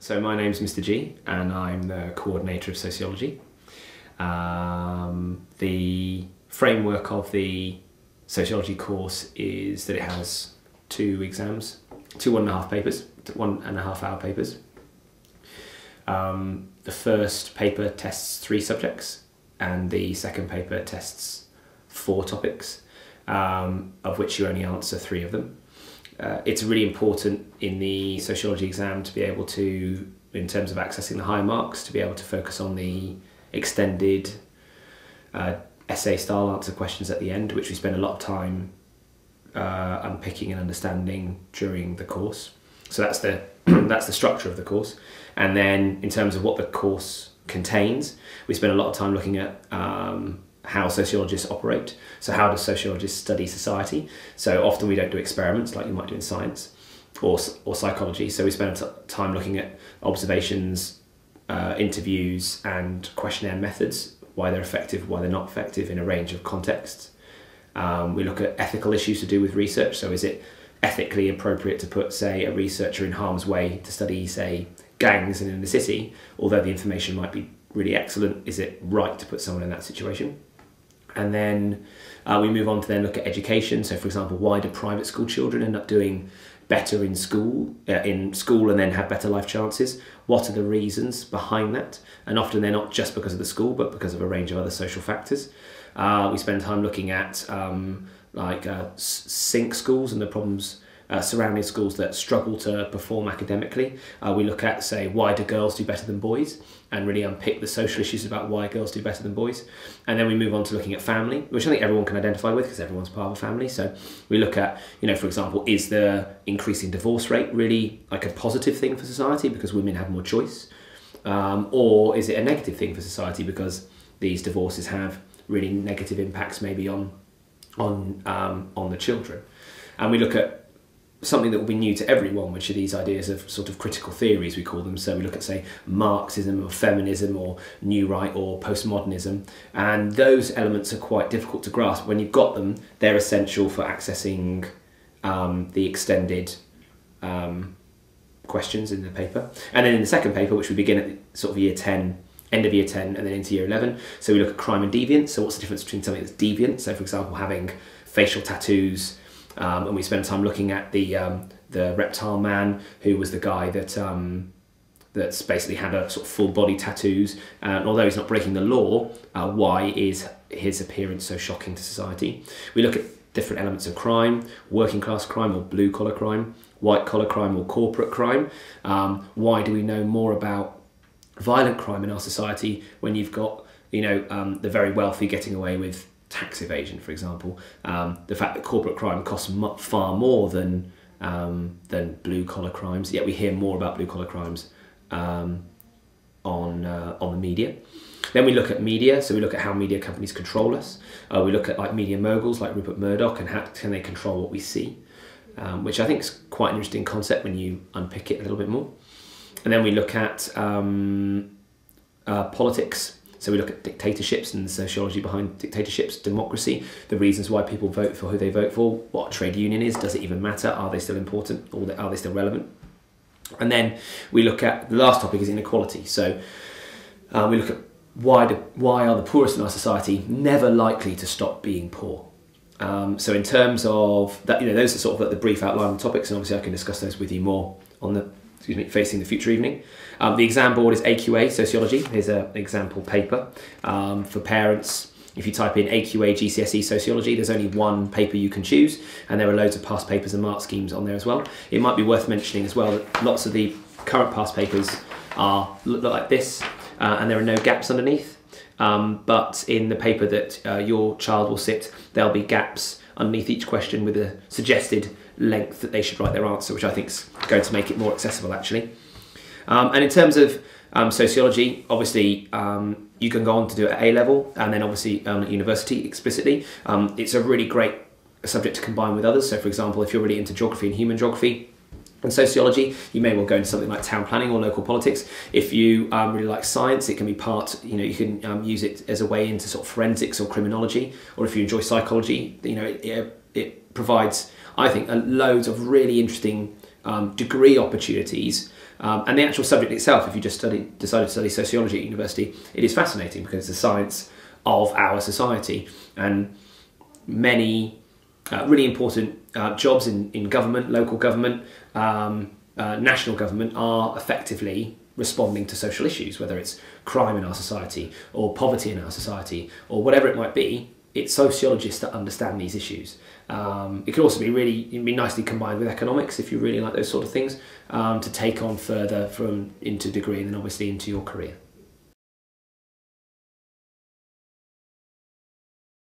So my name's Mr. G and I'm the coordinator of Sociology. The framework of the Sociology course is that it has two exams, two 1.5 hour papers. The first paper tests 3 subjects and the second paper tests 4 topics, of which you only answer 3 of them. It's really important in the sociology exam to be able to, in terms of accessing the higher marks, to be able to focus on the extended essay style answer questions at the end, which we spend a lot of time unpicking and understanding during the course. So that's the that's the structure of the course. And then in terms of what the course contains, we spend a lot of time looking at how sociologists operate. So how do sociologists study society? So often we don't do experiments like you might do in science or psychology. So we spend time looking at observations, interviews and questionnaire methods, why they're effective, why they're not effective in a range of contexts. We look at ethical issues to do with research. So is it ethically appropriate to put, say, a researcher in harm's way to study, say, gangs in the city, although the information might be really excellent? Is it right to put someone in that situation? And then we move on to then look at education. So for example, why do private school children end up doing better in school and then have better life chances? What are the reasons behind that? And often they're not just because of the school, but because of a range of other social factors. We spend time looking at sink schools and the problems surrounding schools that struggle to perform academically. We look at, say, why do girls do better than boys, and really unpick the social issues about why girls do better than boys. And then we move on to looking at family, which I think everyone can identify with because everyone's part of a family. So we look at, for example, is the increasing divorce rate really like a positive thing for society because women have more choice? Or is it a negative thing for society because these divorces have really negative impacts maybe on the children? And we look at something that will be new to everyone, which are these ideas of sort of critical theories, we call them. So we look at, say, Marxism or feminism or New Right or postmodernism, and those elements are quite difficult to grasp. When you've got them, they're essential for accessing the extended questions in the paper. And then in the second paper, which we begin at sort of year 10, end of year 10 and then into year 11, so we look at crime and deviance. So what's the difference between something that's deviant, so for example having facial tattoos, and we spend time looking at the reptile man, who was the guy that that's basically had a sort of full body tattoos, and although he's not breaking the law, why is his appearance so shocking to society? We look at different elements of crime: working class crime or blue collar crime, white collar crime or corporate crime. Why do we know more about violent crime in our society when you've got the very wealthy getting away with tax evasion, for example? The fact that corporate crime costs far more than blue collar crimes, yet we hear more about blue collar crimes on the media. Then we look at media, so we look at how media companies control us. We look at like media moguls like Rupert Murdoch and how can they control what we see, which I think is quite an interesting concept when you unpick it a little bit more. And then we look at politics. So we look at dictatorships and the sociology behind dictatorships, democracy, the reasons why people vote for who they vote for, what a trade union is, does it even matter, are they still important, or are they still relevant? And then we look at, the last topic is inequality. So we look at why are the poorest in our society never likely to stop being poor? So in terms of that, those are sort of like the brief outline of the topics, and obviously I can discuss those with you more on the facing the future evening. The exam board is AQA Sociology. Here's an example paper for parents. If you type in AQA GCSE Sociology, there's only one paper you can choose, and there are loads of past papers and mark schemes on there as well. It might be worth mentioning as well that lots of the current past papers look like this, and there are no gaps underneath. But in the paper that your child will sit, there'll be gaps underneath each question with a suggested length that they should write their answer, which I think is going to make it more accessible actually. And in terms of sociology, obviously you can go on to do it at A level and then obviously at university explicitly. It's a really great subject to combine with others. So for example, if you're really into geography and human geography and sociology, you may well go into something like town planning or local politics. If you really like science, it can be part, you can use it as a way into sort of forensics or criminology. Or if you enjoy psychology, it provides, I think, loads of really interesting degree opportunities, and the actual subject itself, if you just decided to study sociology at university, it is fascinating because it's the science of our society, and many really important jobs in government, local government, national government are effectively responding to social issues, whether it's crime in our society or poverty in our society or whatever it might be. It's sociologists that understand these issues. It could also be nicely combined with economics if you really like those sort of things, to take on further into degree and then obviously into your career.